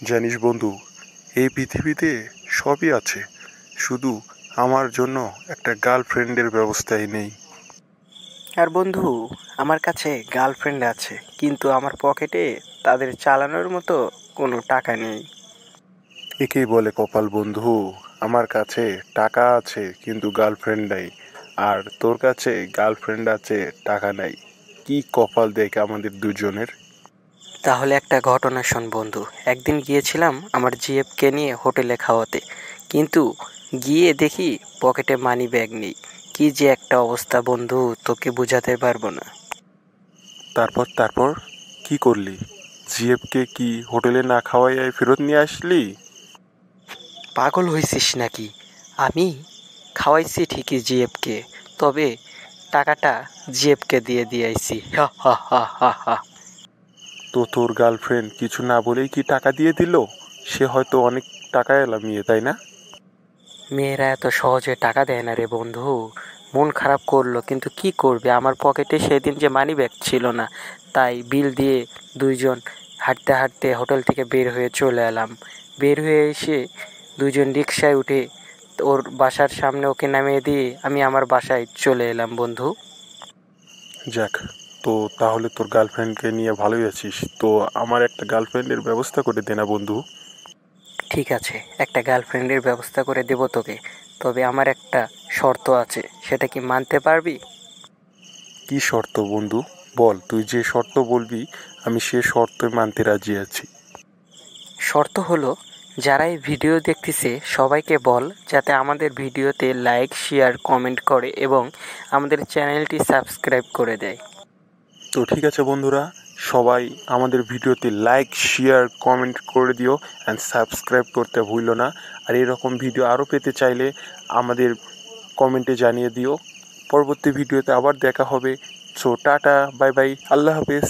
জানিস বন্ধু, এই পৃথিবীতে সবই আছে, শুধু আমার জন্য একটা গার্লফ্রেন্ডের ব্যবস্থাই নেই। আর বন্ধু, আমার কাছে গার্লফ্রেন্ড আছে, কিন্তু আমার পকেটে তাদের চালানোর মতো কোনো টাকা নেই। একেই বলে কপাল বন্ধু। আমার কাছে টাকা আছে কিন্তু গার্লফ্রেন্ড নাই, আর তোর কাছে গার্লফ্রেন্ড আছে, টাকা নাই। কি কপাল দেখ আমাদের দুজনের। তাহলে একটা ঘটনা শোন বন্ধু। একদিন গিয়েছিলাম আমার জিএফকে নিয়ে হোটেলে খাওয়াতে, কিন্তু গিয়ে দেখি পকেটে মানি ব্যাগ নেই। কি যে একটা অবস্থা বন্ধু, তোকে বোঝাতে পারবো না। তারপর কি করলি? জিএফকে কি হোটেলে না খাওয়াই ফেরত নিয়ে আসলি? পাগল হয়েছিস নাকি? আমি খাওয়াইছি ঠিকই জিএফকে, তবে টাকাটা জিএফকে দিয়ে আইছি। হা হা হা হা হা। তো তোর গার্লফ্রেন্ড কিছু না বলেই কি টাকা দিয়ে দিল? সে হয়তো অনেক টাকা এলা মেয়ে, তাই না? মেয়েরা এত সহজে টাকা দেয় না রে বন্ধু। মন খারাপ করলো, কিন্তু কি করবে, আমার পকেটে সেদিন যে মানি ব্যাগ ছিল না। তাই বিল দিয়ে দুইজন হাঁটতে হাঁটতে হোটেল থেকে বের হয়ে চলে এলাম। বের হয়ে এসে দুইজন রিকশায় উঠে ওর বাসার সামনে ওকে নামিয়ে দিয়ে আমি আমার বাসায় চলে এলাম বন্ধু। যাক, তো তাহলে তোর গার্লফ্রেন্ডকে নিয়ে ভালোই আছিস। তো আমার একটা গার্লফ্রেন্ডের ব্যবস্থা করে দে না বন্ধু। ঠিক আছে, একটা গার্লফ্রেন্ডের ব্যবস্থা করে দেবো তোকে, তবে আমার একটা শর্ত আছে, সেটা কি মানতে পারবি? কি শর্ত বন্ধু? বল, তুই যে শর্ত বলবি আমি সে শর্ত মানতে রাজি আছি। শর্ত হলো, যারা এই ভিডিও দেখতেছে সবাইকে বল যাতে আমাদের ভিডিওতে লাইক, শেয়ার, কমেন্ট করে এবং আমাদের চ্যানেলটি সাবস্ক্রাইব করে দেয়। তো ঠিক আছে বন্ধুরা, সবাই আমাদের ভিডিওতে লাইক, শেয়ার, কমেন্ট করে দিও অ্যান্ড সাবস্ক্রাইব করতে ভুলো না। আর এরকম ভিডিও আরও পেতে চাইলে আমাদের কমেন্টে জানিয়ে দিও। পরবর্তী ভিডিওতে আবার দেখা হবে। সো টাটা, বাই বাই, আল্লাহ হাফেজ।